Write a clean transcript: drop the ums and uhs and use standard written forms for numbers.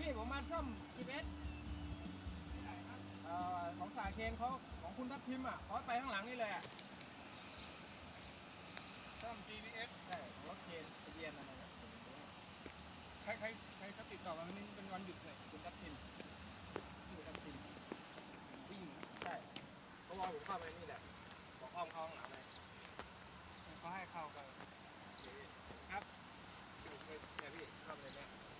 พี่ผมมาซ่อม GPS ของสาเคนเขาของคุณทัพทิมอ่ะเขาไปข้างหลังนี่เลยอ่ะซ่อม GPS ใช่ของรถเคนทะเบียนอะไรนะใครเขาติดต่อมาวันนี้เป็นวันหยุดเลยคุณทัพทิมคุณทัพทิมวิ่งใช่เขาบอกผมเข้าไปนี่แหละบอกอ้อมเข้าข้างหลังเลย เขาให้เข้าไปครับเนี่ยพี่เข้าไปเลยเนี่ย